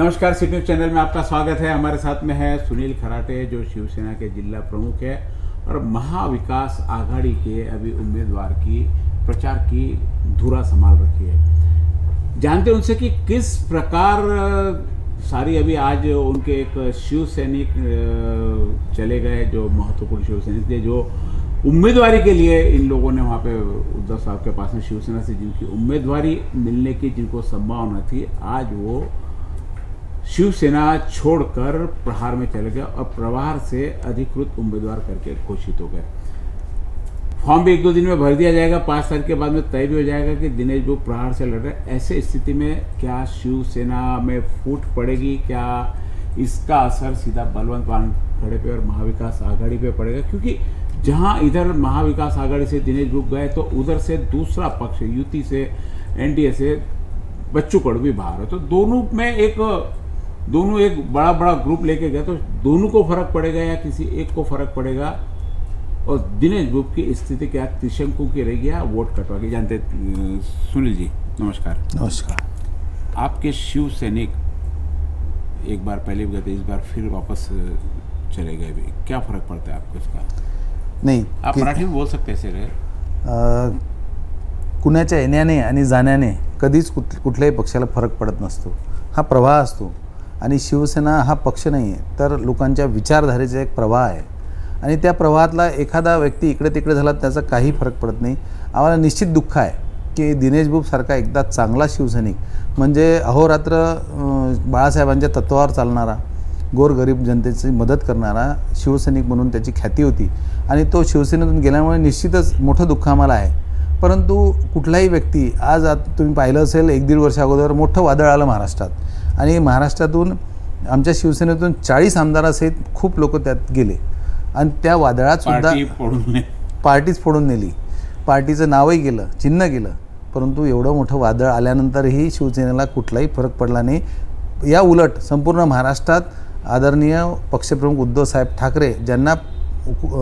नमस्कार, city news channel में आपका स्वागत है। हमारे साथ में है सुनील खराटे, जो शिवसेना के जिला प्रमुख है और महाविकास आघाड़ी के अभी उम्मीदवार की प्रचार की धुरा संभाल रखी है। जानते हैं उनसे कि किस प्रकार सारी अभी आज उनके एक शिव सैनिक चले गए, जो महत्वपूर्ण शिव सैनिक थे, जो उम्मीदवारी के लिए इन लोगों ने वहाँ पे उद्धव साहब के पास में शिवसेना से जिनकी उम्मीदवारी मिलने की जिनको संभावना थी, आज वो शिवसेना छोड़कर प्रहार में चले गए और प्रहार से अधिकृत उम्मीदवार करके घोषित हो गए। फॉर्म भी 1-2 दिन में भर दिया जाएगा, 5 तारीख के बाद में तय भी हो जाएगा कि दिनेश वो प्रहार से लड़ रहे। ऐसे स्थिति में क्या शिवसेना में फूट पड़ेगी? क्या इसका असर सीधा बलवंत वानखेड़े पे और महाविकास आघाड़ी पे पड़ेगा? क्योंकि जहां इधर महाविकास आघाड़ी से दिनेश बुक गए तो उधर से दूसरा पक्ष युति से एनडीए से बच्चू कडू भी बाहर है, तो दोनों एक बड़ा ग्रुप लेके गए, तो दोनों को फर्क पड़ेगा या किसी एक को फर्क पड़ेगा? और दिनेश बुक की स्थिति क्या त्रिशंकु की रहेगी या वोट कटवा के? जानते सुनील जी, नमस्कार। नमस्कार। आपके शिव सैनिक एक बार पहले भी गए थे, इस बार फिर वापस चले गए भी, क्या फरक पड़ता है आपको इसका? नाही, आप मराठी में बोल सकते ऐसे रहे। कुणाच्या येण्याने आणि जाण्याने कधीच कुठल्याही पक्षाला फरक पडत नसतो। हा प्रवाह असतो आणि शिवसेना हा पक्ष नाही आहे, तर लोकांच्या विचारधारेचा एक प्रवाह आहे आणि त्या प्रवाहातला एखादा व्यक्ती इकडे तिकडे झाला त्याचा काही फरक पडत नाही। आम्हाला निश्चित दुःख आहे की दिनेश बुब सारखा एकदा चांगला शिवसैनिक, म्हणजे अहोरात्र बाळासाहेबांच्या तत्वावर चालणारा, गोरगरीब जनतेची मदत करणारा शिवसैनिक म्हणून त्याची ख्याती होती आणि तो शिवसेनेतून गेल्यामुळे निश्चितच मोठं दुःख आम्हाला आहे। परंतु कुठलाही व्यक्ती आज तुम्ही पाहिलं असेल, 1-1.5 वर्ष अगोदर मोठं वादळ आलं महाराष्ट्रात आणि महाराष्ट्रातून आमच्या शिवसेनेतून 40 आमदारासहित खूप लोक त्यात गेले आणि त्या वादळात सुद्धा पार्टीच फोडून नेली, पार्टीचं नावही गेलं, चिन्ह गेलं, परंतु एवढं मोठं वादळ आल्यानंतरही शिवसेनेला कुठलाही फरक पडला नाही। या उलट संपूर्ण महाराष्ट्रात आदरणीय पक्षप्रमुख उद्धव साहेब ठाकरे, ज्यांना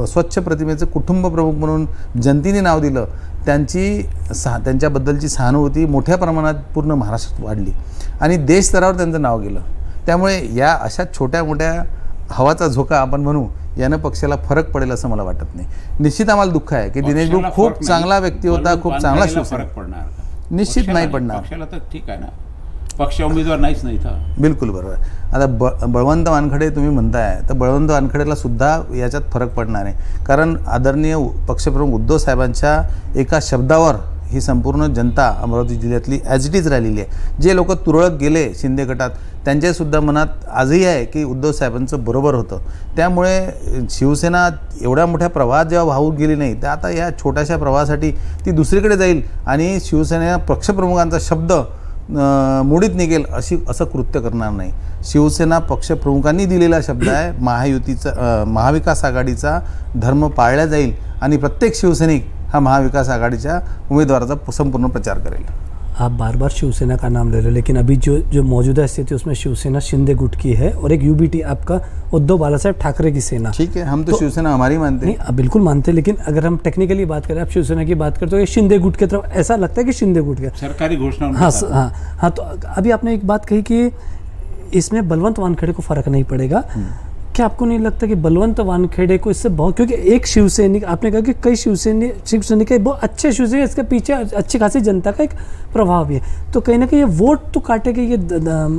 स्वच्छ प्रतिमेचे कुटुंब प्रमुख म्हणून जनतेने नाव दिलं, त्यांच्याबद्दलची सहानुभूती मोठ्या प्रमाणात पूर्ण महाराष्ट्रात वाढली आणि देश स्तरावर त्यांचं नाव गेलं। त्यामुळे या अशा छोट्या मोठ्या हवाचा झोका आपण म्हणू, यानं पक्षाला फरक पडेल असं मला वाटत नाही। निश्चित आम्हाला दुःख आहे की दिनेश भाऊ खूप चांगला व्यक्ती होता, खूप चांगला फरक पडणार निश्चित नाही पडणार। पक्षाला तर ठीक आहे ना, पक्ष उमेदवार नाहीच नाही था। बिलकुल बरोबर। आता बळवंत वानखेडे तुम्ही म्हणताय, तर बळवंत वानखेडेला सुद्धा याच्यात फरक पडणार आहे, कारण आदरणीय पक्षप्रमुख उद्धव साहेबांच्या एका शब्दावर ही संपूर्ण जनता अमरावती जिल्ह्यातली ॲज इट इज राहिलेली आहे। जे लोक तुरळक गेले शिंदे गटात, त्यांच्यासुद्धा मनात आजही आहे की उद्धव साहेबांचं बरोबर होतं। त्यामुळे शिवसेना एवढ्या मोठ्या प्रवाहात जेव्हा वाहून गेली नाही, तर आता या छोट्याशा प्रवाहासाठी ती दुसरीकडे जाईल आणि शिवसेना पक्षप्रमुखांचा शब्द मोडीत निघेल असं कृत्य करणार नाही। शिवसेना पक्षप्रमुखांनी दिलेला शब्द आहे, महायुतीचा महाविकास आघाडीचा धर्म पाळला जाईल आणि प्रत्येक शिवसैनिक हा महाविकास आघाड़ीच्या उम्मीदवाराचा संपूर्ण प्रचार करेल। आप बार बार शिवसेना का नाम ले रहे हैं, लेकिन अभी जो मौजूदा स्थिति उसमें शिवसेना शिंदे गुट की है और एक यूबीटी आपका उद्धव बालासाहेब ठाकरे की सेना। ठीक है, हम तो शिवसेना हमारी मानते हैं। नहीं, बिल्कुल मानते हैं, लेकिन अगर हम टेक्निकली बात करें, आप शिवसेना की बात करते हो, ये शिंदे गुट की तरफ ऐसा लगता है कि शिंदे गुट का सरकारी घोषणा। हाँ, तो अभी आपने एक बात कही कि इसमें बलवंत वानखेड़े को फर्क नहीं पड़ेगा। क्या आपको नहीं लगता कि बलवंत वानखेड़े को इससे बहुत, क्योंकि एक शिवसैनिक, आपने कहा कि कई शिवसैनिक बहुत अच्छे शिवसैनिक, इसके पीछे अच्छी खासी जनता का एक प्रभाव भी है, तो कहीं ना कहीं ये वोट तो काटेगा। ये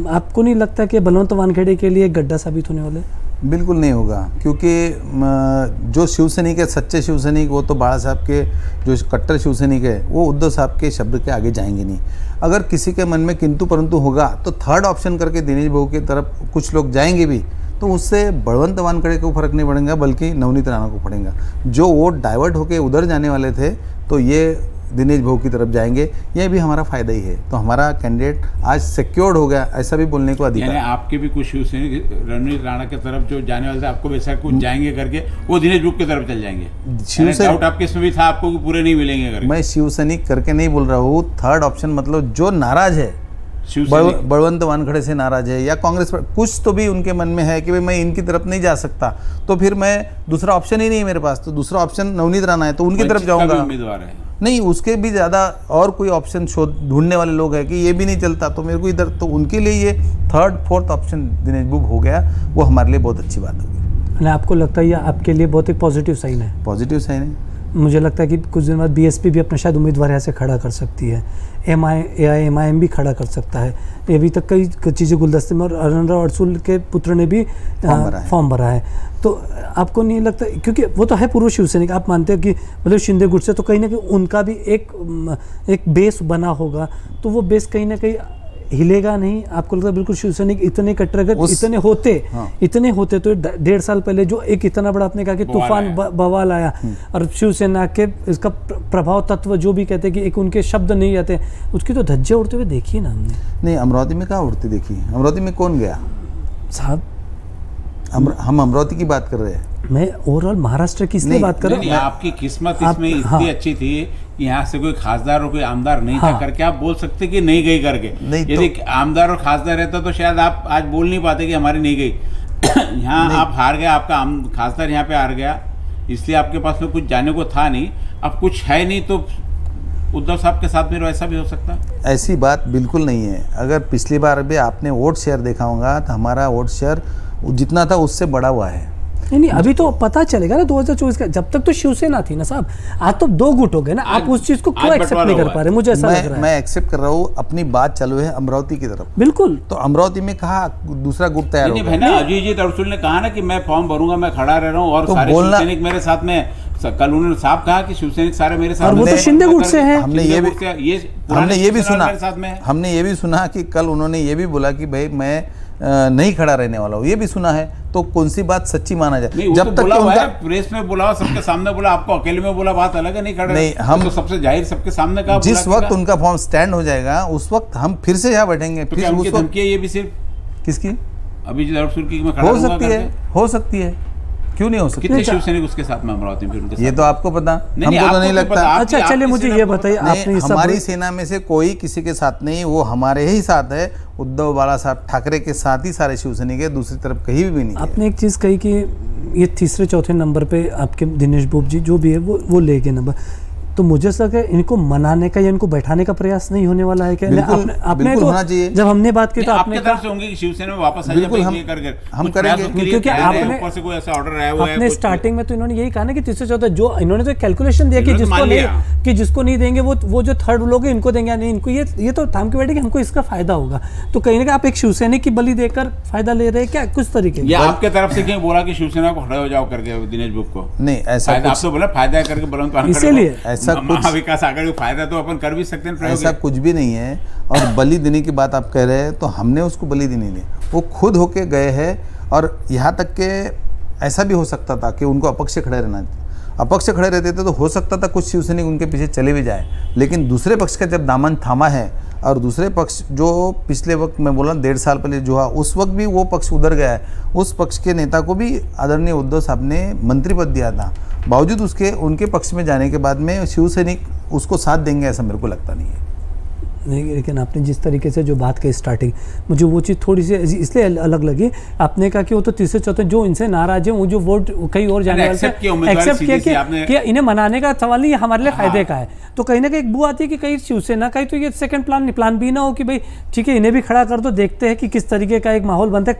आपको नहीं लगता कि बलवंत वानखेड़े के लिए गड्ढा साबित होने वाले? बिल्कुल नहीं होगा, क्योंकि जो शिवसैनिक है, सच्चे शिवसैनिक, वो तो बाला साहब के जो कट्टर शिवसैनिक है, वो उद्धव साहब के शब्द के आगे जाएंगे नहीं। अगर किसी के मन में किंतु परंतु होगा तो थर्ड ऑप्शन करके दिनेश भाऊ की तरफ कुछ लोग जाएंगे भी, तो उससे बलवंत वानखेड़े को फर्क नहीं पड़ेगा, बल्कि नवनीत राणा को पड़ेगा। जो वोट डाइवर्ट होके उधर जाने वाले थे, तो ये दिनेश भाऊ की तरफ जाएंगे, यह भी हमारा फ़ायदा ही है। तो हमारा कैंडिडेट आज सिक्योर्ड हो गया, ऐसा भी बोलने को अधिकार। यानी आपके भी कुछ शिवसैनिक रणवीर राणा की तरफ जो जाने वाले थे, आपको वैसा कुछ जाएंगे करके वो दिनेश बुक की तरफ चल जाएंगे। डाउट आपके इसमें भी था, आपको पूरे नहीं मिलेंगे करके। मैं शिवसैनिक करके नहीं बोल रहा हूँ, थर्ड ऑप्शन मतलब जो नाराज है शिवसैनिक बलवंत वानखड़े से नाराज है या कांग्रेस पर कुछ तो भी उनके मन में है कि भाई मैं इनकी तरफ नहीं जा सकता, तो फिर मैं दूसरा ऑप्शन ही नहीं है मेरे पास, तो दूसरा ऑप्शन नवनीत राणा है तो उनकी तरफ वंचित का भी जाऊंगा। उम्मीदवार है। नहीं, उसके भी ज़्यादा और कोई ऑप्शन ढूंढने वाले लोग हैं कि ये भी नहीं चलता तो मेरे को इधर, तो उनके लिए ये थर्ड फोर्थ ऑप्शन दिनेश बुब हो गया, वो हमारे लिए बहुत अच्छी बात होगी। आपको लगता है ये आपके लिए बहुत एक पॉजिटिव साइन है? पॉजिटिव साइन है। मुझे लगता है कि कुछ दिन बाद बीएसपी भी अपना शायद उम्मीदवार ऐसे खड़ा कर सकती है, एआईएमआईएम भी खड़ा कर सकता है। ये अभी तक कई चीज़ें गुलदस्ते में, और अरुणराव अड़सुल के पुत्र ने भी फॉर्म भरा है। तो आपको नहीं लगता, क्योंकि वो तो है पूर्व शिवसैनिक, आप मानते हैं कि मतलब शिंदे गुट से तो कहीं ना कहीं उनका भी एक बेस बना होगा, तो वो बेस कहीं ना कहीं हिलेगा नहीं? आपको लगता है बिल्कुल शिवसैनिक इतने कट्टर अगर इतने होते तो 1.5 साल पहले जो एक इतना बड़ा आपने कहा कि तूफान बवाल आया, और शिवसेना के इसका प्रभाव तत्व जो भी कहते हैं कि एक उनके शब्द नहीं आते, उसकी तो धज्जे उड़ते हुए देखी ना हमने। नहीं, अमरावती में कहाँ उड़ती देखी? अमरावती में कौन गया साहब? हम अमरावती की बात कर रहे हैं। मैं ओवरऑल महाराष्ट्र की इसलिए बात कर रहा हूँ। आपकी किस्मत इसमें इतनी अच्छी थी, यहाँ से कोई खासदार और कोई आमदार नहीं था करके आप बोल सकते कि नहीं गई करके। यदि आमदार और खासदार रहता तो शायद आप आज बोल नहीं पाते कि हमारी नहीं गई। यहाँ आप हार गए, आपका खासदार यहाँ पे हार गया, इसलिए आपके पास में कुछ जाने को था नहीं। अब कुछ है नहीं तो उद्धव साहब के साथ में ऐसा भी हो सकता है? ऐसी बात बिल्कुल नहीं है। अगर पिछली बार भी आपने वोट शेयर देखा होगा तो हमारा वोट शेयर जितना था उससे बड़ा हुआ है। नहीं, अभी तो पता चलेगा ना 2024 का, जब तक तो शिवसेना थी ना साहब। आज तो 2 गुट हो गए ना, आप उस चीज को क्यों एक्सेप्ट नहीं कर पा रहे? मुझे ऐसा लग रहा है। मैं एक्सेप्ट कर रहा हूँ, अपनी बात चालू है अमरावती की तरफ। बिल्कुल, तो अमरावती में कहा दूसरा गुट तैयार होगा। नहीं, अजीत अड़सुल ने कहा ना कि मैं फॉर्म भरूंगा, मैं खड़ा रह रहा हूँ और सारे शिवसैनिक मेरे साथ में। कल उन्होंने साफ कहा कि शिवसैनिक सारे मेरे साथ, और वो तो शिंदे गुट से है। हमने ये भी सुना कि कल उन्होंने ये भी बोला कि भाई मैं नहीं खड़ा रहने वाला हूँ, ये भी सुना है। तो कौन सी बात सच्ची माना जाए? जब तक उनका प्रेस में बोला, सबके सामने बोला, आपको अकेले में बोला, बात अलग है। नहीं खड़ा, नहीं, हम तो सबसे जाहिर सबके सामने कहा। जिस वक्त उनका फॉर्म स्टैंड हो जाएगा उस वक्त हम फिर से यहाँ बैठेंगे। तो फिर उनकी धमकी है ये भी सिर्फ किसकी? अभी अड़सुल की मैं खड़ा हो सकती है, क्यों नहीं हो सकती? कितने शिवसैनिक उसके साथ में अमरावती में? फिर उनके साथ ये तो आपको पता, हमको तो नहीं लगता। अच्छा, चलिए मुझे ये बताइए, आपने हमारी सेना में से कोई किसी के साथ नहीं, वो हमारे ही साथ है। उद्धव बाला साहब ठाकरे के साथ ही सारे शिवसैनिक है, दूसरी तरफ कहीं भी नहीं। आपने एक चीज़ कही कि ये तीसरे चौथे नंबर पे आपके दिनेश बुब जी जो भी है वो ले गए नंबर, तो मुझे ऐसा लगा इनको मनाने का या इनको बैठाने का प्रयास नहीं होने वाला है क्या? आपने तो होना चाहिए। जब हमने बात की तो आपने तरफ से होंगे कि शिवसेना में वापस आ जाए, हम करेंगे, क्योंकि ऊपर से कोई ऐसा ऑर्डर आया हुआ है। आपने स्टार्टिंग में तो इन्होंने यही कहा ना कि तीसरे चौथे, जो इन्होंने तो कैलकुलेशन दिया कि जिसको नहीं देंगे वो जो थर्ड लोग हैं इनको देंगे, नहीं इनको ये तो थाम के बैठे कि हमको इसका फायदा होगा। तो कहीं ना कहीं आप एक शिवसैनिक की बलि देकर फायदा ले रहे हैं क्या कुछ तरीके? या आपके तरफ से क्यों बोला कि शिवसेना को खड़े हो जाओ करके दिनेश बुब को? नहीं, ऐसा आप तो बोला फायदा करके बलवंत, इसीलिए ऐसा कुछ अगर फायदा तो अपन कर भी सकते हैं। ऐसा कुछ भी नहीं है। और बलि देने की बात आप कह रहे हैं तो हमने उसको बलि देनी नहीं, वो खुद होके गए हैं। और यहाँ तक के ऐसा भी हो सकता था कि उनको अपक्ष खड़े रहना, अपक्ष खड़े रहते थे तो हो सकता था कुछ शिवसैनिक उनके पीछे चले भी जाए, लेकिन दूसरे पक्ष का जब दामन थामा है और दूसरे पक्ष जो पिछले वक्त मैं बोला 1.5 साल पहले जो हुआ, उस वक्त भी वो पक्ष उधर गया है। उस पक्ष के नेता को भी आदरणीय उद्धव साहब ने मंत्री पद दिया था, बावजूद उसके उनके पक्ष में जाने के बाद में शिवसैनिक उसको साथ देंगे ऐसा मेरे को लगता नहीं है। नहीं, लेकिन आपने जिस तरीके से जो बात कही स्टार्टिंग, मुझे वो चीज़ थोड़ी सी इसलिए अलग लगी। आपने कहा कि वो तो तीसरे चौथे जो इनसे नाराज है, वो जो वोट कहीं और जाने वाले एक्सेप्ट किया कि इन्हें मनाने का सवाल नहीं, हमारे लिए फायदे का है। तो कहीं ना कहीं एक बू आती है कि कहीं शिवसेना का ही तो ये सेकंड प्लान भी ना हो कि भाई ठीक है इन्हें भी खड़ा कर दो, देखते हैं कि किस तरीके का एक माहौल बनता है,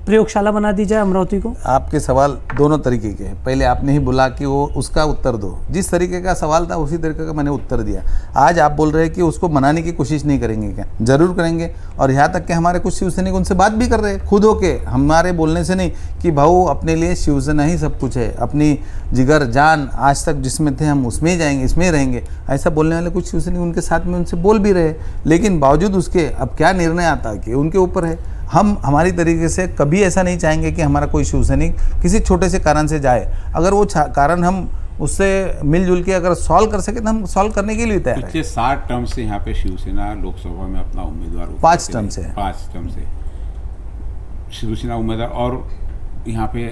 प्रयोगशाला बना दी जाए अमरावती को। आपके सवाल दोनों तरीके के हैं। पहले आपने ही बोला कि वो उसका उत्तर दो, जिस तरीके का सवाल था उसी तरीके का मैंने उत्तर दिया। आज आप बोल रहे हैं कि उसको मनाने की कोशिश नहीं करेंगे क्या? जरूर करेंगे। और यहाँ तक कि हमारे कुछ शिवसैनिक उनसे बात भी कर रहे हैं खुद होके, हमारे बोलने से नहीं कि भाऊ अपने लिए शिवसेना ही सब कुछ है, अपनी जिगर जान आज तक जिसमें थे हम उसमें ही जाएंगे, इसमें ही रहेंगे, ऐसा बोलने वाले कुछ शिवसैनिक उनके साथ में उनसे बोल भी रहे। लेकिन बावजूद उसके अब क्या निर्णय आता कि उनके ऊपर है। हम हमारी तरीके से कभी ऐसा नहीं चाहेंगे कि हमारा कोई शिवसैनिक किसी छोटे से कारण से जाए। अगर वो कारण हम उससे मिलजुल के अगर सॉल्व कर सके तो हम सॉल्व करने के लिए तैयार हैं। पिछले 60 टर्म से यहाँ पे शिवसेना लोकसभा में अपना उम्मीदवार 5 टर्म से शिवसेना उम्मीदवार और यहाँ पे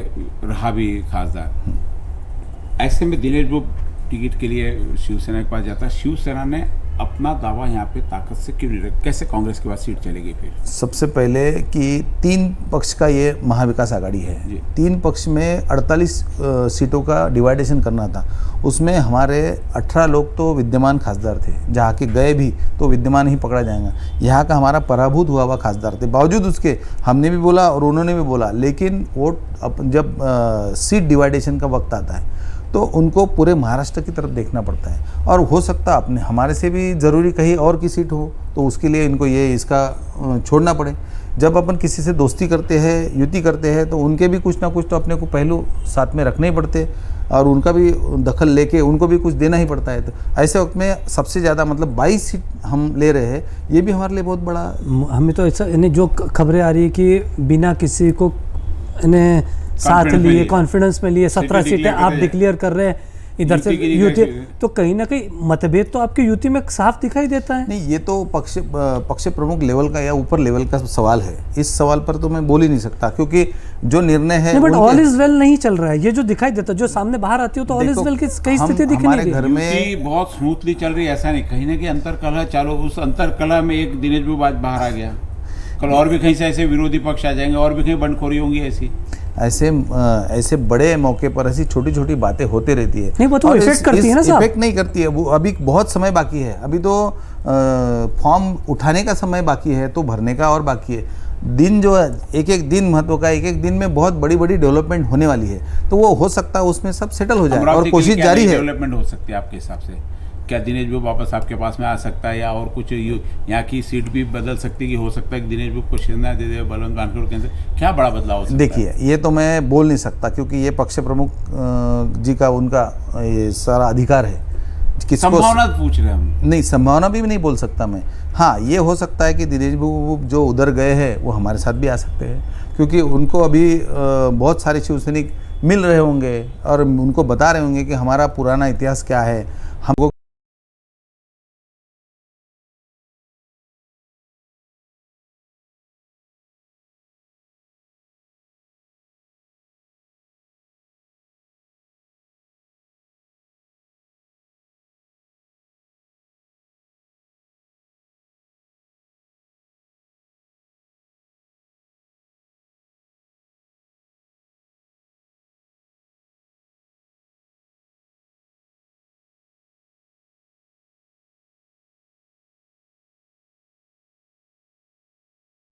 रहा भी खासदार। ऐसे में दिनेश बुब टिकट के लिए शिवसेना के पास जाता, शिवसेना ने अपना दावा यहाँ पे ताकत से क्यों नहीं रख, कैसे कांग्रेस के पास सीट चलेगी फिर? सबसे पहले कि 3 पक्ष का ये महाविकास आघाड़ी है। जी। 3 पक्ष में 48 सीटों का डिवाइडेशन करना था। उसमें हमारे 18 लोग तो विद्यमान खासदार थे, जहाँ के गए भी तो विद्यमान ही पकड़ा जाएगा। यहाँ का हमारा पराभूत हुआ खासदार थे, बावजूद उसके हमने भी बोला और उन्होंने भी बोला, लेकिन वोट जब सीट डिवाइडेशन का वक्त आता है तो उनको पूरे महाराष्ट्र की तरफ देखना पड़ता है। और हो सकता अपने हमारे से भी ज़रूरी कहीं और की सीट हो तो उसके लिए इनको ये इसका छोड़ना पड़े। जब अपन किसी से दोस्ती करते हैं, युति करते हैं, तो उनके भी कुछ ना कुछ तो अपने को पहलू साथ में रखने ही पड़ते और उनका भी दखल लेके उनको भी कुछ देना ही पड़ता है। तो ऐसे वक्त में सबसे ज़्यादा मतलब 22 सीट हम ले रहे हैं, ये भी हमारे लिए बहुत बड़ा। हमें तो ऐसा यानी जो खबरें आ रही है कि बिना किसी को साथ लिए कॉन्फिडेंस में लिए 17 सीटें आप डिक्लेयर कर रहे हैं इधर से यूटी, तो कहीं ना कहीं मतभेद तो आपकी यूटी में साफ दिखाई देता है। नहीं, ये तो पक्ष प्रमुख लेवल का या ऊपर लेवल का सवाल है। इस सवाल पर तो मैं बोल ही नहीं सकता, क्योंकि जो निर्णय है बट ऑल इज वेल नहीं चल रहा है। ये जो दिखाई देता है, जो सामने बाहर आती हो तो ऑल इज वेल की कई स्थिति दिख नहीं रही। घर में बहुत स्मूथली चल रही है, ऐसा नहीं, कहीं ना कहीं अंतरकलह चालू। उस अंतरकलह में एक दिनेश बाबू आज बाहर आ गया, कल और भी कहीं से ऐसे विरोधी पक्ष आ जाएंगे और भी कहीं बंडखोरी होंगी। ऐसे बड़े मौके पर ऐसी छोटी छोटी बातें होती रहती है। नहीं, वो तो इफेक्ट करती है ना साहब। इफेक्ट नहीं करती है, वो अभी बहुत समय बाकी है। अभी तो फॉर्म उठाने का समय बाकी है, तो भरने का और बाकी है। दिन जो है, एक एक दिन महत्व का, एक एक दिन में बहुत बड़ी बड़ी डेवलपमेंट होने वाली है, तो वो हो सकता है उसमें सब सेटल हो जाए और कोशिश जारी है। डेवलपमेंट हो सकती है आपके हिसाब से? क्या दिनेश बाबू वापस आपके पास में आ सकता है, या और कुछ यहाँ की सीट भी बदल सकती है? कि हो सकता है कि दिनेश बाबू को शिवसेना दे दे, बलवंत वानखेड़े के अंदर क्या बड़ा बदलाव हो सकता है? देखिए, ये तो मैं बोल नहीं सकता, क्योंकि ये पक्ष प्रमुख जी का उनका ये सारा अधिकार है। संभावना पूछ रहे हम। नहीं, संभावना भी नहीं बोल सकता मैं। हाँ, ये हो सकता है कि दिनेश बाबू जो उधर गए हैं वो हमारे साथ भी आ सकते हैं, क्योंकि उनको अभी बहुत सारे शिवसैनिक मिल रहे होंगे और उनको बता रहे होंगे कि हमारा पुराना इतिहास क्या है, हमको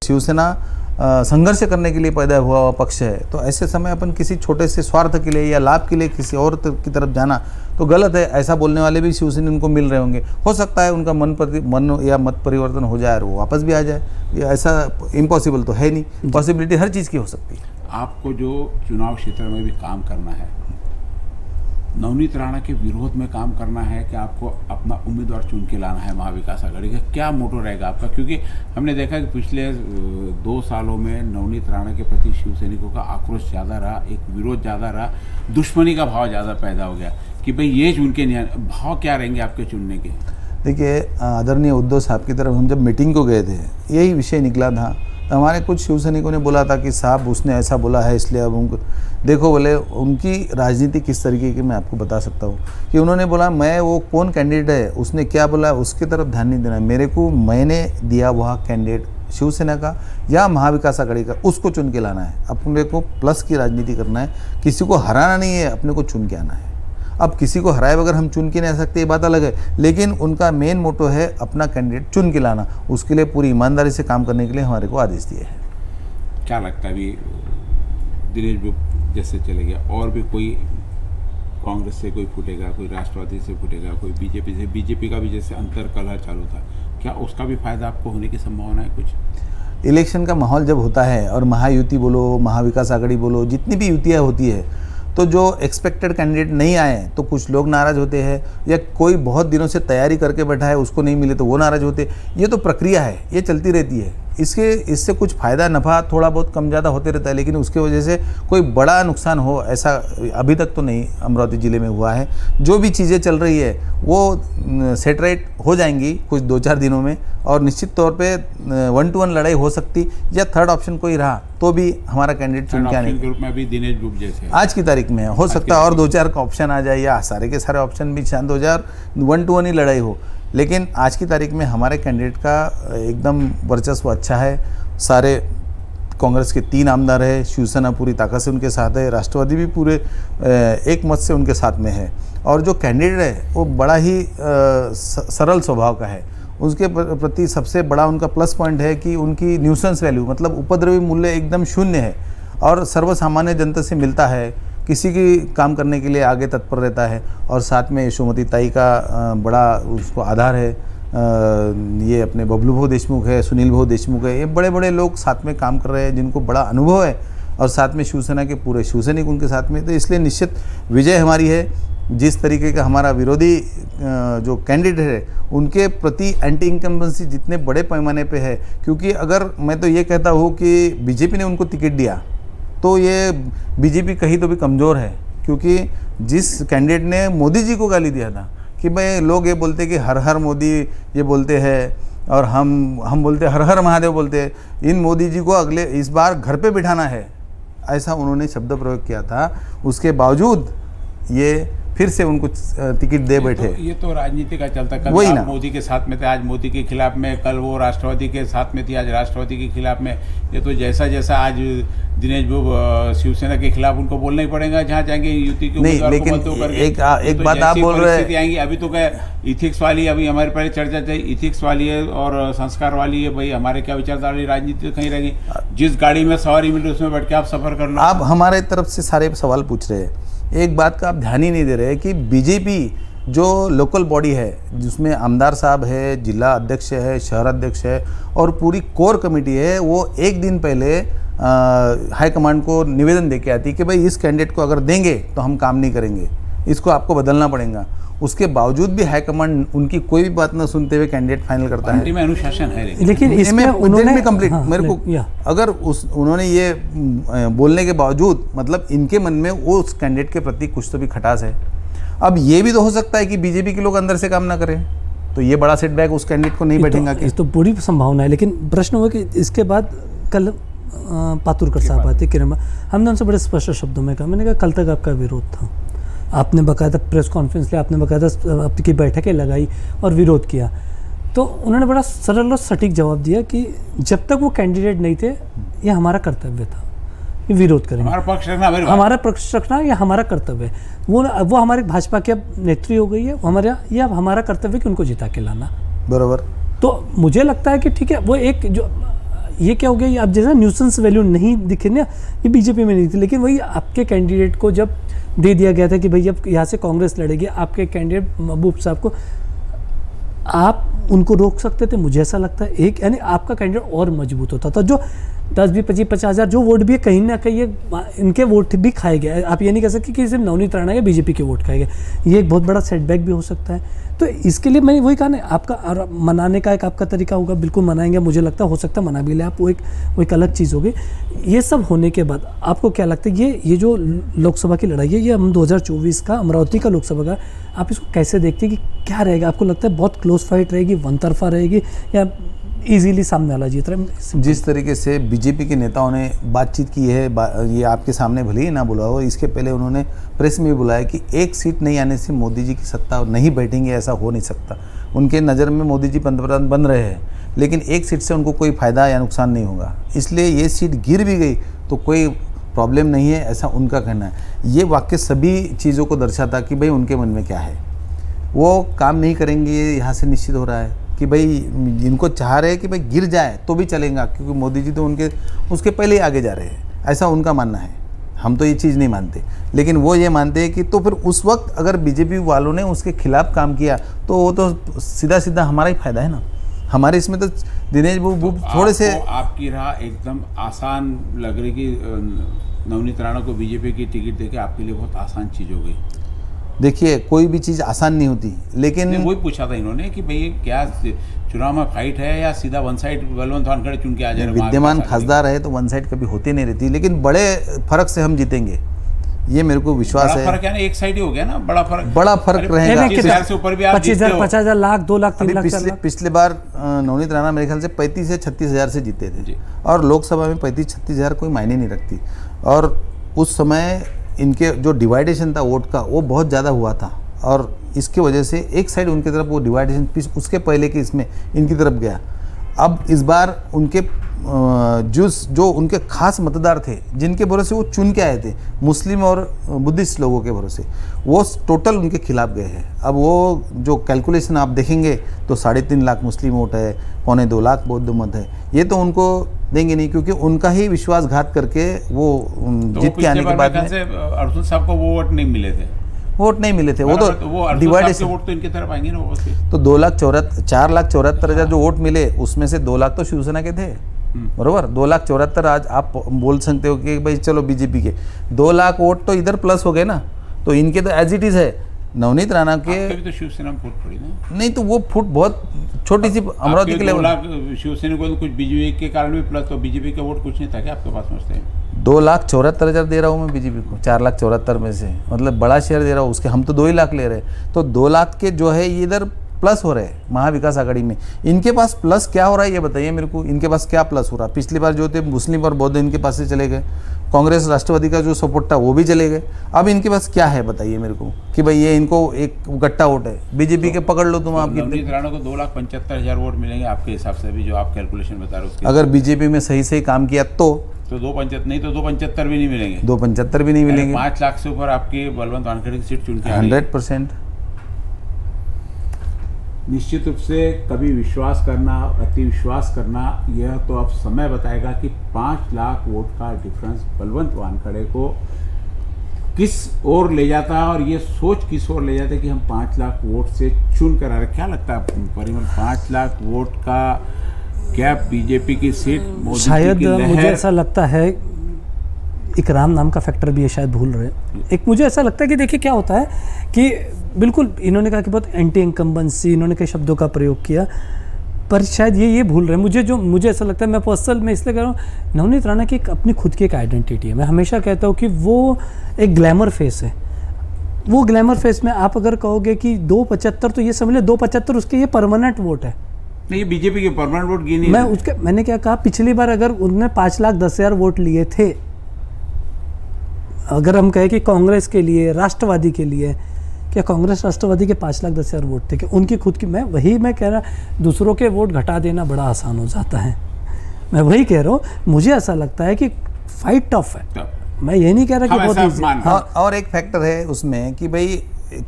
शिवसेना संघर्ष करने के लिए पैदा हुआ पक्ष है। तो ऐसे समय अपन किसी छोटे से स्वार्थ के लिए या लाभ के लिए किसी और की तरफ जाना तो गलत है। ऐसा बोलने वाले भी शिवसेना उनको मिल रहे होंगे। हो सकता है उनका मन या मत परिवर्तन हो जाए और वो वापस भी आ जाए। ये ऐसा इम्पॉसिबल तो है नहीं, पॉसिबिलिटी हर चीज़ की हो सकती है। आपको जो चुनाव क्षेत्र में भी काम करना है, नवनीत राणा के विरोध में काम करना है कि आपको अपना उम्मीदवार चुन के लाना है महाविकास आघाड़ी का, क्या मोटो रहेगा आपका? क्योंकि हमने देखा कि पिछले 2 सालों में नवनीत राणा के प्रति शिवसैनिकों का आक्रोश ज़्यादा रहा, एक विरोध ज़्यादा रहा, दुश्मनी का भाव ज़्यादा पैदा हो गया कि भाई ये चुन के नहीं। भाव क्या रहेंगे आपके चुनने के? देखिए, आदरणीय उद्धव साहब की तरफ हम जब मीटिंग को गए थे, यही विषय निकला था। तो हमारे कुछ शिवसैनिकों ने बोला था कि साहब उसने ऐसा बोला है इसलिए अब उनको देखो। बोले उनकी राजनीति किस तरीके की, मैं आपको बता सकता हूँ कि उन्होंने बोला मैं वो कौन कैंडिडेट है, उसने क्या बोला, उसकी तरफ ध्यान नहीं देना। मेरे को मैंने दिया वह कैंडिडेट शिवसेना का या महाविकास आघाड़ी का, उसको चुन के लाना है। अपने को प्लस की राजनीति करना है, किसी को हराना नहीं है, अपने को चुन के आना है। अब किसी को हराए बगैर हम चुन के नहीं आ सकते, ये बात अलग है, लेकिन उनका मेन मोटो है अपना कैंडिडेट चुन के लाना। उसके लिए पूरी ईमानदारी से काम करने के लिए हमारे को आदेश दिए हैं। क्या लगता है अभी दिनेश बाबू जैसे चले गया, और भी कोई कांग्रेस से कोई फूटेगा, कोई राष्ट्रवादी से फूटेगा, कोई बीजेपी से? बीजेपी का भी जैसे अंतरकलह चालू था, क्या उसका भी फायदा आपको होने की संभावना है कुछ? इलेक्शन का माहौल जब होता है और महायुति बोलो, महाविकास आघाड़ी बोलो, जितनी भी युतियाँ होती है, तो जो एक्सपेक्टेड कैंडिडेट नहीं आए तो कुछ लोग नाराज़ होते हैं, या कोई बहुत दिनों से तैयारी करके बैठा है उसको नहीं मिले तो वो नाराज़ होते। ये तो प्रक्रिया है, ये चलती रहती है। इससे कुछ फ़ायदा नफ़ा थोड़ा बहुत कम ज़्यादा होते रहता है, लेकिन उसके वजह से कोई बड़ा नुकसान हो ऐसा अभी तक तो नहीं अमरावती ज़िले में हुआ है। जो भी चीज़ें चल रही है वो सेटरेट हो जाएंगी कुछ 2-4 दिनों में, और निश्चित तौर पे 1-to-1 लड़ाई हो सकती, या थर्ड ऑप्शन कोई रहा तो भी हमारा कैंडिडेट चुन के आने के रूप में भी दिनेश बाबू जैसे आज की तारीख में हो सकता है और 2-4 का ऑप्शन आ जाए, या सारे के सारे ऑप्शन भी शांत हो जाए और 1-to-1 ही लड़ाई हो। लेकिन आज की तारीख में हमारे कैंडिडेट का एकदम वर्चस्व अच्छा है। सारे कांग्रेस के 3 आमदार है, शिवसेना पूरी ताकत से उनके साथ है, राष्ट्रवादी भी पूरे एक मत से उनके साथ में है। और जो कैंडिडेट है वो बड़ा ही सरल स्वभाव का है। उसके प्रति सबसे बड़ा उनका प्लस पॉइंट है कि उनकी न्यूसेंस वैल्यू मतलब उपद्रवी मूल्य एकदम शून्य है और सर्वसामान्य जनता से मिलता है, किसी की काम करने के लिए आगे तत्पर रहता है। और साथ में यशोमती ताई का बड़ा उसको आधार है। ये अपने बबलू भाऊ देशमुख है, सुनील भाऊ देशमुख है, ये बड़े बड़े लोग साथ में काम कर रहे हैं जिनको बड़ा अनुभव है। और साथ में शिवसेना के पूरे शिवसैनिक उनके साथ में, तो इसलिए निश्चित विजय हमारी है। जिस तरीके का हमारा विरोधी जो कैंडिडेट है उनके प्रति एंटी इनकम्बेंसी जितने बड़े पैमाने पे है, क्योंकि अगर मैं तो ये कहता हूँ कि बीजेपी ने उनको टिकट दिया तो ये बीजेपी कहीं तो भी कमज़ोर है। क्योंकि जिस कैंडिडेट ने मोदी जी को गाली दिया था कि भाई लोग ये बोलते कि हर हर मोदी ये बोलते हैं और हम बोलते हर हर महादेव बोलते हैं, इन मोदी जी को अगले इस बार घर पे बिठाना है, ऐसा उन्होंने शब्द प्रयोग किया था। उसके बावजूद ये फिर से उनको टिकट दे बैठे। ये तो राजनीति का चलता, कल वही आप ना। मोदी के साथ में थे, आज मोदी के खिलाफ में, कल वो राष्ट्रवादी के साथ में थी, आज राष्ट्रवादी के खिलाफ में। ये तो जैसा जैसा आज दिनेश बाबू शिवसेना के खिलाफ उनको बोलना ही पड़ेगा जहाँ जाएंगे युति के नहीं, उम्मीदवार को लेकिन मत दो करके। एक तो बात आप जैसी बोल रहे हैं। परिस्थिति आएंगी, अभी तो क्या इथिक्स वाली, अभी हमारे पहले चर्चा थी इथिक्स वाली है और संस्कार वाली है। भाई हमारे क्या विचारधारा वाली राजनीति कहीं रहेगी। जिस गाड़ी में सवारी मिले उसमें बैठ के आप सफर कर लो। आप हमारे तरफ से सारे सवाल पूछ रहे हैं, एक बात का आप ध्यान ही नहीं दे रहे कि बीजेपी जो लोकल बॉडी है जिसमें आमदार साहब है, जिला अध्यक्ष है, शहर अध्यक्ष है और पूरी कोर कमेटी है, वो एक दिन पहले हाईकमांड को निवेदन देके आती कि भाई इस कैंडिडेट को अगर देंगे तो हम काम नहीं करेंगे, इसको आपको बदलना पड़ेगा। उसके बावजूद भी हाईकमांड उनकी कोई भी बात न सुनते हुए कैंडिडेट फाइनल करता है। पार्टी में अनुशासन है। लेकिन इसमें उन्होंने कंप्लीट हाँ, मेरे को अगर उन्होंने ये बोलने के बावजूद मतलब इनके मन में वो उस कैंडिडेट के प्रति कुछ तो भी खटास है। अब ये भी तो हो सकता है कि बीजेपी के लोग अंदर से काम ना करें, तो ये बड़ा सेटबैक उस कैंडिडेट को नहीं बैठेगा। ये तो बड़ी संभावना है। लेकिन प्रश्न हुआ कि इसके बाद कल पातुरकर साहब आते किरण, हमने उनसे बड़े स्पष्ट शब्दों में कहा, मैंने कहा कल तक आपका विरोध था, आपने बकायदा प्रेस कॉन्फ्रेंस लिया, आपने बकायदा आपकी बैठकें लगाई और विरोध किया। तो उन्होंने बड़ा सरल और सटीक जवाब दिया कि जब तक वो कैंडिडेट नहीं थे ये हमारा कर्तव्य था, ये विरोध करेंगे, हमारा पक्ष रखना, हमारा पक्ष रखना ये हमारा कर्तव्य है। वो हमारे भाजपा की अब नेत्री हो गई है, हमारे ये अब हमारा कर्तव्य कि उनको जिता के लाना। बराबर। तो मुझे लगता है कि ठीक है, वो एक जो ये क्या हो गया, ये आप जैसा न्यूसेंस वैल्यू नहीं दिखे ना, ये बीजेपी में नहीं थी, लेकिन वही आपके कैंडिडेट को जब दे दिया गया था कि भाई अब यहाँ से कांग्रेस लड़ेगी, आपके कैंडिडेट महबूब साहब को आप उनको रोक सकते थे। मुझे ऐसा लगता है एक यानी आपका कैंडिडेट और मजबूत होता था। जो 10, 20, 25, 50 हज़ार जो वोट भी है कहीं ना कहीं ये इनके वोट भी खाए गए। आप ये नहीं कह सकते कि सिर्फ नवनीत राणा या बीजेपी के वोट खाए गए, ये एक बहुत बड़ा सेटबैक भी हो सकता है। तो इसके लिए मैंने वही कहा ना, आपका मनाने का एक आपका तरीका होगा, बिल्कुल मनाएंगे, मुझे लगता है हो सकता है मना भी ले आप, वो एक अलग चीज़ होगी। ये सब होने के बाद आपको क्या लगता है ये जो लोकसभा की लड़ाई है, ये हम 2024 का अमरावती का लोकसभा का, आप इसको कैसे देखते हैं कि क्या रहेगा? आपको लगता है बहुत क्लोज फाइट रहेगी, वन तरफा रहेगी या इजीली सामने वाला जीत रहा है? जिस तरीके से बीजेपी के नेताओं ने बातचीत की है, ये आपके सामने भले ही ना बुला हो, इसके पहले उन्होंने प्रेस में भी बुलाया कि एक सीट नहीं आने से मोदी जी की सत्ता नहीं बैठेंगे, ऐसा हो नहीं सकता। उनके नज़र में मोदी जी पंतप्रधान बन रहे हैं, लेकिन एक सीट से उनको कोई फ़ायदा या नुकसान नहीं होगा, इसलिए ये सीट गिर भी गई तो कोई प्रॉब्लम नहीं है, ऐसा उनका कहना है। ये वाक्य सभी चीज़ों को दर्शाता कि भाई उनके मन में क्या है। वो काम नहीं करेंगे, ये यहाँ से निश्चित हो रहा है कि भाई इनको चाह रहे हैं कि भाई गिर जाए तो भी चलेगा, क्योंकि मोदी जी तो उसके पहले ही आगे जा रहे हैं, ऐसा उनका मानना है। हम तो ये चीज़ नहीं मानते, लेकिन वो ये मानते हैं कि तो फिर उस वक्त अगर बीजेपी वालों ने उसके खिलाफ काम किया तो वो तो सीधा सीधा हमारा ही फायदा है ना। हमारे इसमें तो दिनेश बाबू थोड़े से आपकी राह एकदम आसान लग रही कि नवनीत राणा को बीजेपी की टिकट देके आपके लिए बहुत आसान चीज़ हो गई। देखिए, कोई भी चीज़ आसान नहीं होती, लेकिन वही पूछा था इन्होंने कि भाई क्या चुनाव में फाइट है या सीधा वन साइड बलवंत वानखेड़े चुन के आ जाए। विद्यमान खासदार है तो वन साइड कभी होती नहीं रहती, लेकिन बड़े फर्क से हम जीतेंगे, ये मेरे को विश्वास है। फर्क है ना, एक साइड ही हो गया ना, बड़ा फर्क रहेगा। 25,000 से ऊपर भी आप 25,000, 50,000, लाख, 2 लाख, 3 लाख। पिछले बार नवनीत राणा मेरे ख्याल से 35 से 36,000 से जीते थे, और लोकसभा में 35-36,000 कोई मायने नहीं रखती। और उस समय इनके जो डिवाइडेशन था वोट का वो बहुत ज़्यादा हुआ था, और इसके वजह से एक साइड उनकी तरफ वो डिवाइडेशन पीस उसके पहले के इसमें इनकी तरफ गया। अब इस बार उनके जो उनके खास मतदार थे जिनके भरोसे वो चुन के आए थे, मुस्लिम और बुद्धिस्ट लोगों के भरोसे, वो टोटल उनके खिलाफ गए हैं। अब वो जो कैलकुलेशन आप देखेंगे तो 3.5 लाख मुस्लिम वोट है, 1.25 लाख बौद्ध मत है, ये तो उनको देंगे नहीं, क्योंकि उनका ही विश्वासघात करके वो जीत के आने के बाद में अर्जुन साहब को वो वोट नहीं मिले थे, वोट नहीं मिले थे। वो तो डिवाइडेशन वोट तो इनकी तरफ आएंगे ना वो से। तो 4,74,000 जो वोट मिले उसमें से 2 लाख तो शिवसेना के थे, बरोबर। 2,74,000 आज आप बोल सकते हो कि भाई चलो बीजेपी के 2 लाख वोट तो इधर प्लस हो गए ना, तो इनके तो एज इट इज है। नवनीत राणा के भी तो शिवसेना में फूट पड़ी ना। नहीं, तो वो फूट बहुत छोटी सी अमरावती के लेवल। 2 लाख शिवसेना को कुछ बीजेपी के कारण भी प्लस, तो बीजेपी का वोट कुछ नहीं था क्या आपके पास? समझते हैं 2,74,000 दे रहा हूँ मैं बीजेपी को, 4,74,000 में से, मतलब बड़ा शेयर दे रहा हूँ उसके। हम तो 2 ही लाख ले रहे हैं, तो 2 लाख के जो है ये इधर प्लस हो रहे हैं महाविकास आघाड़ी में। इनके पास प्लस क्या हो रहा है ये बताइए मेरे को, इनके पास क्या प्लस हो रहा है? पिछली बार जो थे मुस्लिम और बौद्ध इनके पास से चले गए, कांग्रेस राष्ट्रवादी का जो सपोर्ट था वो भी चले गए। अब इनके पास क्या है बताइए मेरे को कि भाई ये इनको एक गट्टा वोट है, बीजेपी के पकड़ लो तुम। आपकी नवनीत राणा को 2,75,000 वोट मिलेंगे आपके हिसाब से भी, जो आप कैलकुलेशन बता रहे हो? अगर बीजेपी में सही सही काम किया तो 2,75 नहीं तो 2,75 भी नहीं मिलेंगे, 2,75 भी नहीं मिलेंगे। 5 लाख से ऊपर आपकी बलवंत वानखेड़े की सीट चुन के 100%। निश्चित रूप से कभी विश्वास करना, अति विश्वास करना, यह तो अब समय बताएगा कि 5 लाख वोट का डिफरेंस बलवंत वानखेड़े को किस ओर ले जाता है, और ये सोच किस ओर ले जाता है कि हम 5 लाख वोट से चुन कर आ रहे। क्या लगता है परिमल, 5 लाख वोट का गैप, बीजेपी की सीट, मोदी शायद की लहर? मुझे ऐसा लगता है एक राम नाम का फैक्टर भी है, शायद भूल रहे हैं। एक मुझे ऐसा लगता है कि देखिए क्या होता है कि बिल्कुल इन्होंने कहा कि बहुत एंटी इनकम्बेंसी, इन्होंने कई शब्दों का प्रयोग किया, पर शायद ये भूल रहे हैं। मुझे ऐसा लगता है, मैं पर्सनल में इसलिए कह रहा हूँ, नवनीत राणा की अपनी खुद की एक आइडेंटिटी है। मैं हमेशा कहता हूँ कि वो एक ग्लैमर फेस है। वो ग्लैमर फेस में आप अगर कहोगे कि 2,75, तो ये समझ लें 2,75 उसके ये परमानेंट वोट है। नहीं, बीजेपी के परमानेंट वोट गिनी। मैंने क्या कहा, पिछली बार अगर उन्होंने 5,10,000 वोट लिए थे, अगर हम कहें कि कांग्रेस के लिए, राष्ट्रवादी के लिए, क्या कांग्रेस राष्ट्रवादी के 5,10,000 वोट थे कि उनकी खुद की? मैं कह रहा, दूसरों के वोट घटा देना बड़ा आसान हो जाता है। मैं वही कह रहा हूँ, मुझे ऐसा लगता है कि फाइट टफ है। मैं ये नहीं कह रहा कि बहुत ईजी। और एक फैक्टर है उसमें कि भाई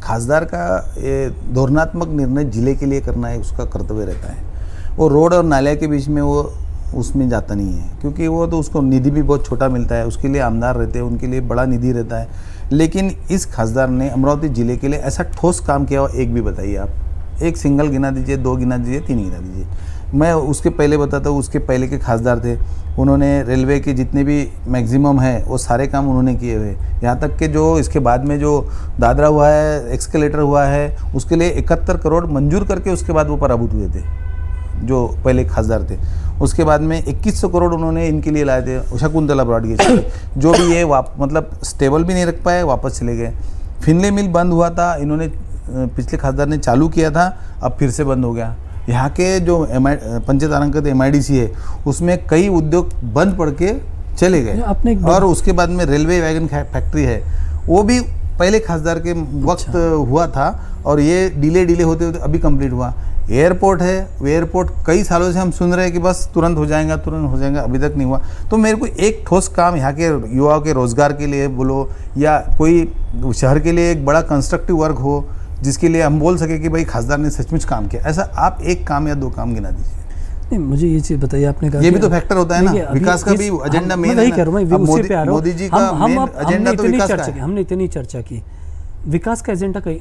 खासदार का ये धोरणात्मक निर्णय जिले के लिए करना है, उसका कर्तव्य रहता है। वो रोड और नाले के बीच में वो उसमें जाता नहीं है, क्योंकि वो तो उसको निधि भी बहुत छोटा मिलता है, उसके लिए आमदार रहते हैं, उनके लिए बड़ा निधि रहता है। लेकिन इस खासदार ने अमरावती जिले के लिए ऐसा ठोस काम किया हो, एक भी बताइए आप। एक सिंगल गिना दीजिए, 2 गिना दीजिए, 3 गिना दीजिए। मैं उसके पहले बताता हूँ, उसके पहले के खासदार थे, उन्होंने रेलवे के जितने भी मैक्सिमम है वो सारे काम उन्होंने किए हुए। यहाँ तक कि जो इसके बाद में जो दादरा हुआ है, एक्सकेलेटर हुआ है, उसके लिए 71 करोड़ मंजूर करके उसके बाद वो पराभूत हुए थे जो पहले खासदार थे। उसके बाद में 2100 करोड़ उन्होंने इनके लिए लाए थे, शकुंतला ब्रॉडगेज जो भी ये मतलब स्टेबल भी नहीं रख पाए, वापस चले गए। फिनले मिल बंद हुआ था, इन्होंने पिछले खासदार ने चालू किया था, अब फिर से बंद हो गया। यहाँ के जो पंचायत आरंकत MIDC है, उसमें कई उद्योग बंद पड़ के चले गए। और उसके बाद में रेलवे वैगन फैक्ट्री है, वो भी पहले खासदार के वक्त हुआ था, और ये डिले होते होते अभी कंप्लीट हुआ। एयरपोर्ट है, वो एयरपोर्ट कई सालों से हम सुन रहे हैं कि बस तुरंत हो जाएगा, अभी तक नहीं हुआ। तो मेरे को एक ठोस काम यहाँ के युवाओं के रोजगार के लिए बोलो, या कोई शहर के लिए एक बड़ा कंस्ट्रक्टिव वर्क हो, जिसके लिए हम बोल सके कि भाई खासदार ने सचमुच काम किया, ऐसा आप 1 काम या 2 काम गिना दीजिए। नहीं, मुझे ये चीज़ बताइए, आपने कहा ये भी तो फैक्टर होता है ना, विकास का भी एजेंडा मेन है ना। मोदी जी का मेन एजेंडा तो विकास का है। हमने इतनी चर्चा की विकास का एजेंडा का,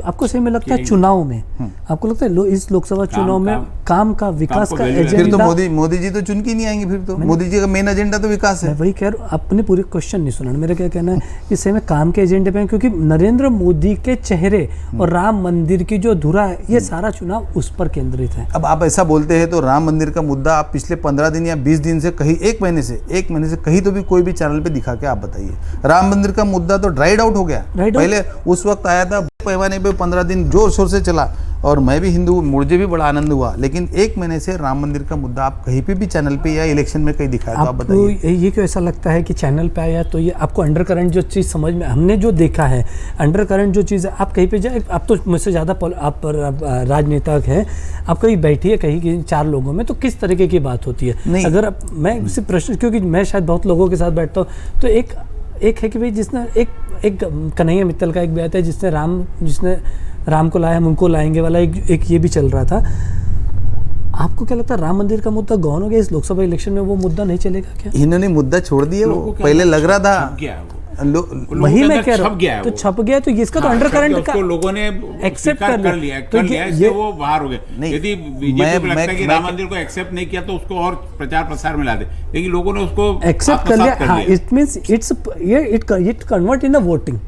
आपको सही में लगता है चुनाव में, आपको लगता है इस लोकसभा चुनाव में काम का विकास का एजेंडा? फिर तो मोदी जी तो चुन के नहीं आएंगे, फिर तो मोदी जी का मेन एजेंडा तो विकास है। मैं वही कह रहा हूँ, अपने पूरे क्वेश्चन नहीं सुना। मेरा क्या कहना है कि सही में काम के एजेंडे पे, क्योंकि नरेंद्र मोदी के चेहरे और राम मंदिर की जो धुरा है, ये सारा चुनाव उस पर केंद्रित है। अब आप ऐसा बोलते हैं तो राम मंदिर का मुद्दा आप पिछले 15 दिन या 20 दिन से कहीं, एक महीने से कहीं तो भी कोई भी चैनल पे दिखा के आप बताइए। राम मंदिर का मुद्दा तो ड्राइड आउट हो गया। पहले उस वक्त आया था पैमाने पे 15 दिन जोर शोर से चला और मैं भी हिंदू, मुझे भी बड़ा आनंद हुआ। लेकिन 1 महीने से राम मंदिर का मुद्दा आप कहीं पे भी चैनल पे या इलेक्शन में कहीं दिखाया तो आप आपको बताइए। ये क्यों ऐसा लगता है कि चैनल पे आया तो ये आपको अंडर करंट जो चीज़ समझ में, हमने जो देखा है अंडर करंट जो चीज़ है, आप कहीं पे जाए, आप तो मुझसे ज़्यादा आप राजनेता हैं, आप कहीं बैठिए कहीं 4 लोगों में तो किस तरीके की बात होती है। नहीं। अगर मैं सिर्फ प्रश्न, क्योंकि मैं शायद बहुत लोगों के साथ बैठता हूँ, तो एक है कि भाई जिसने एक कन्हैया मित्तल का एक बैत है, जिसने राम को लाया हम उनको लाएंगे वाला एक ये भी चल रहा था। आपको क्या लगता है राम मंदिर का मुद्दा गौन हो गया इस लोकसभा इलेक्शन में, वो मुद्दा नहीं चलेगा क्या? इन्होंने मुद्दा छोड़ दिया, वो पहले लग रहा था छप गया है वो। वही मैं कह रहा छप गया है हूँ, तो वो। छप गया तो इसका तो हाँ, अंडर छप गया, करंट का उसको लोगों ने accept स्वीकार कर लिया। तो कर लिया, ये इसलिए वो बाहर हो गए। नहीं, यदि मैं- बीजेपी को लगता है कि मैं- राम मंदिर को एक्सेप्ट नहीं किया तो उसको और प्रचार प्रसार में ला दे, लेकिन लोगों ने उसको एक्सेप्ट कर आत्मसात लिया। हाँ, it means it convert in a voting.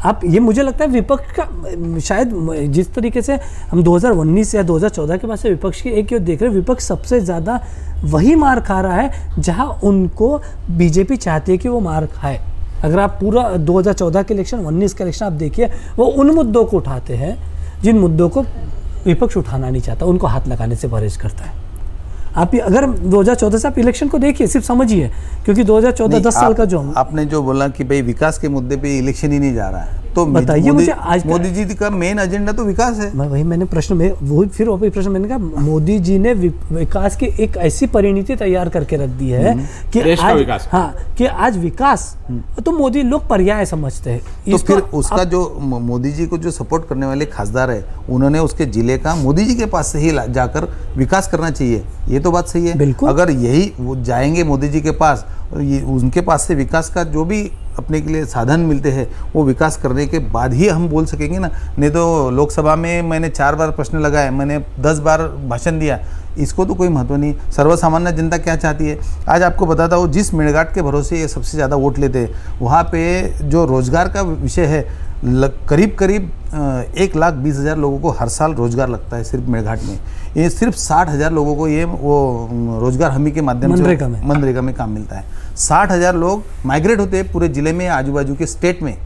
आप ये मुझे लगता है विपक्ष का शायद जिस तरीके से हम 2019 या 2014 के बाद से विपक्ष की एक ये देख रहे हैं, विपक्ष सबसे ज़्यादा वही मार खा रहा है जहां उनको बीजेपी चाहती है कि वो मार खाए। अगर आप पूरा 2014 के इलेक्शन, 19 के इलेक्शन आप देखिए, वो उन मुद्दों को उठाते हैं जिन मुद्दों को विपक्ष उठाना नहीं चाहता, उनको हाथ लगाने से परहेज करता है। आप अगर 2014 से आप इलेक्शन को देखिए, सिर्फ समझिए, क्योंकि 2014 10 साल का जो आपने जो बोला कि भाई विकास के मुद्दे पे इलेक्शन ही नहीं जा रहा है, तो बताइए मुझे आज मोदी जी का मेन एजेंडा तो विकास है। मैंने प्रश्न में वो फिर वापस प्रश्न मैंने कहा, मोदी जी ने विकास की एक ऐसी परिणति तैयार करके रख दी है कि देश का आज, विकास। हाँ, कि आज विकास तो मोदी लोग पर्याय समझते हैं। तो इसको फिर उसका जो मोदी जी को जो सपोर्ट करने वाले खासदार है, उन्होंने उसके जिले का मोदी जी के पास से ही जाकर विकास करना चाहिए। ये तो बात सही है। बिल्कुल। अगर यही वो जाएंगे मोदी जी के पास, उनके पास से विकास का जो भी अपने के लिए साधन मिलते हैं वो विकास करने के बाद ही हम बोल सकेंगे ना। नहीं तो लोकसभा में मैंने 4 बार प्रश्न लगाए, मैंने 10 बार भाषण दिया, इसको तो कोई महत्व नहीं। सर्वसामान्य जनता क्या चाहती है, आज आपको बताता हूँ, जिस मेड़घाट के भरोसे ये सबसे ज़्यादा वोट लेते हैं, वहाँ पे जो रोजगार का विषय है, करीब 1,20,000 लोगों को हर साल रोजगार लगता है सिर्फ मेड़घाट में। ये सिर्फ 60,000 लोगों को ये वो रोजगार हमी के माध्यम से मनरेगा में काम मिलता है। 60,000 लोग माइग्रेट होते हैं पूरे ज़िले में, आजू बाजू के स्टेट में,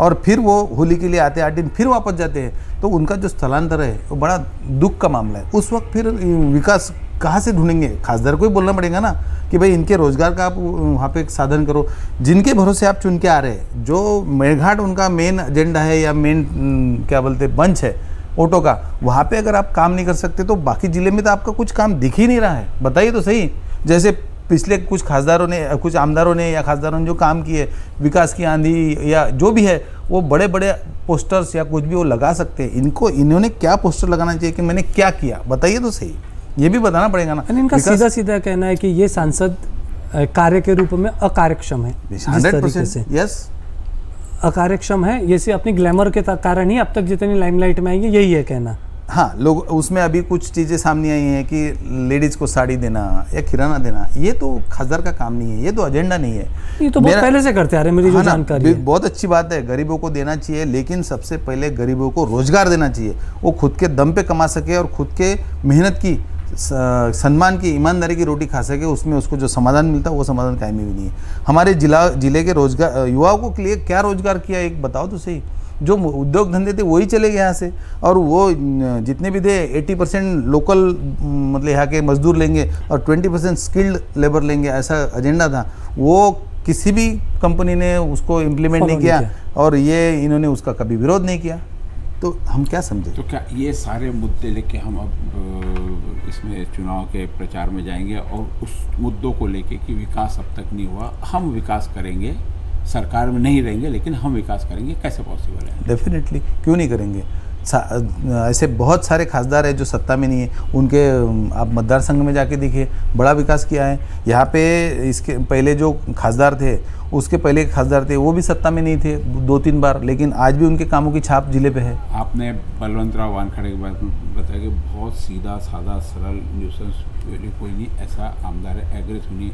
और फिर वो होली के लिए आते हैं, 8 दिन फिर वापस जाते हैं। तो उनका जो स्थलांतर है वो बड़ा दुख का मामला है। उस वक्त फिर विकास कहाँ से ढूंढेंगे? खासदार को ही बोलना पड़ेगा ना कि भाई इनके रोजगार का आप वहाँ पे एक साधन करो। जिनके भरोसे आप चुन के आ रहे हैं, जो मेड़घाट उनका मेन एजेंडा है या मेन क्या बोलते बंच है ऑटो का, वहाँ पे अगर आप काम नहीं कर सकते तो बाकी ज़िले में तो आपका कुछ काम दिख ही नहीं रहा है। बताइए तो सही। जैसे पिछले कुछ खासदारों ने, कुछ आमदारों ने या खासदारों ने जो काम किए, विकास की आंधी या जो भी है, वो बड़े बड़े पोस्टर्स या कुछ भी वो लगा सकते हैं। इन्होंने क्या पोस्टर लगाना चाहिए कि मैंने क्या किया? बताइए तो सही, ये भी बताना पड़ेगा ना। इनका सीधा सीधा कहना है कि ये सांसद कार्य के रूप में अकार्यक्षम है। 100% यस, अकार्यक्षम है। ये सिर्फ अपनी ग्लैमर के कारण ही अब तक जितनी लाइमलाइट में आई है, यही है कहना। हाँ, लोग उसमें अभी कुछ चीज़ें सामने आई हैं कि लेडीज़ को साड़ी देना या किराना देना, ये तो खासदार का काम नहीं है, ये तो एजेंडा नहीं है। ये तो बहुत पहले से करते आ रहे हैं, मेरी जो जानकारी है। बहुत अच्छी बात है, गरीबों को देना चाहिए, लेकिन सबसे पहले गरीबों को रोजगार देना चाहिए। वो खुद के दम पे कमा सके और खुद के मेहनत की, सम्मान की, ईमानदारी की रोटी खा सके। उसमें उसको जो समाधान मिलता है वो समाधान कायमी भी नहीं है। हमारे जिले के रोजगार युवाओं के लिए क्या रोजगार किया, एक बताओ तो सही। जो उद्योग धंधे थे वही चले गए यहाँ से, और वो जितने भी थे 80% लोकल मतलब यहाँ के मजदूर लेंगे और 20% स्किल्ड लेबर लेंगे, ऐसा एजेंडा था। वो किसी भी कंपनी ने उसको इम्प्लीमेंट नहीं किया और ये इन्होंने उसका कभी विरोध नहीं किया। तो हम क्या समझे? तो क्या ये सारे मुद्दे लेके हम अब इसमें चुनाव के प्रचार में जाएंगे और उस मुद्दों को लेके कि विकास अब तक नहीं हुआ, हम विकास करेंगे, सरकार में नहीं रहेंगे लेकिन हम विकास करेंगे, कैसे पॉसिबल है? डेफिनेटली, क्यों नहीं करेंगे? ऐसे बहुत सारे खासदार हैं जो सत्ता में नहीं है, उनके आप मतदार संघ में जाके देखिए, बड़ा विकास किया है। यहाँ पे इसके पहले जो खासदार थे, उसके पहले खासदार थे, वो भी सत्ता में नहीं थे 2-3 बार, लेकिन आज भी उनके कामों की छाप जिले पे है। आपने बलवंत राव वानखेड़े के बारे में बताया कि बहुत सीधा साधा सरल, न्यूसेंस वैल्यू कोई नहीं, ऐसा आमदार है, एग्रेसिव नहीं।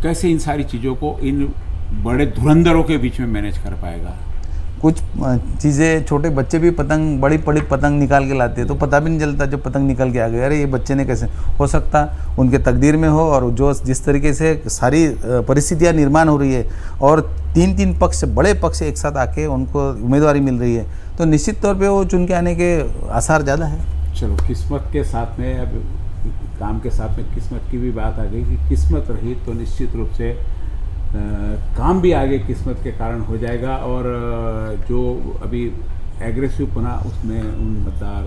कैसे इन सारी चीज़ों को इन बड़े धुरंधरों के बीच में मैनेज कर पाएगा? कुछ चीज़ें, छोटे बच्चे भी पतंग, बड़ी बड़ी पतंग निकाल के लाते हैं तो पता भी नहीं चलता जब पतंग निकल के आ गए, अरे ये बच्चे ने कैसे, हो सकता उनके तकदीर में हो। और जो जिस तरीके से सारी परिस्थितियां निर्माण हो रही है और 3-3 पक्ष, बड़े पक्ष एक साथ आके उनको उम्मीदवारी मिल रही है, तो निश्चित तौर पे वो चुन के आने के आसार ज़्यादा है। चलो, किस्मत के साथ में अब काम के साथ में किस्मत की भी बात आ गई कि किस्मत रही तो निश्चित रूप से काम भी आगे किस्मत के कारण हो जाएगा। और जो अभी एग्रेसिव पना उसमें उन मतदार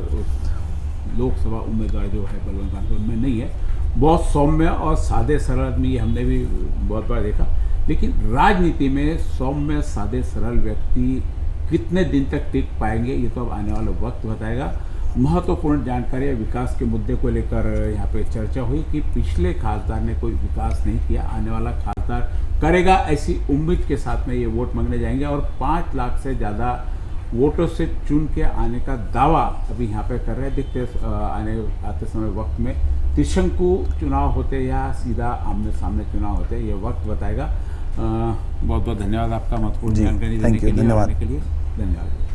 लोकसभा उम्मीदवार जो है बलवंत वानखेड़े उनमें नहीं है। बहुत सौम्य और सादे सरल आदमी, ये हमने भी बहुत बार देखा। लेकिन राजनीति में सौम्य सादे सरल व्यक्ति कितने दिन तक टिक पाएंगे ये तो अब आने वाला वक्त बताएगा। महत्वपूर्ण जानकारी विकास के मुद्दे को लेकर यहाँ पे चर्चा हुई कि पिछले खासदार ने कोई विकास नहीं किया, आने वाला खासदार करेगा, ऐसी उम्मीद के साथ में ये वोट मांगने जाएंगे। और 5 लाख से ज़्यादा वोटों से चुन के आने का दावा अभी यहाँ पे कर रहे हैं। देखते आते समय वक्त में त्रिशंकु चुनाव होते या सीधा आमने सामने चुनाव होते, ये वक्त बताएगा। बहुत बहुत धन्यवाद आपका महत्वपूर्ण जानकारी देने के लिए, धन्यवाद।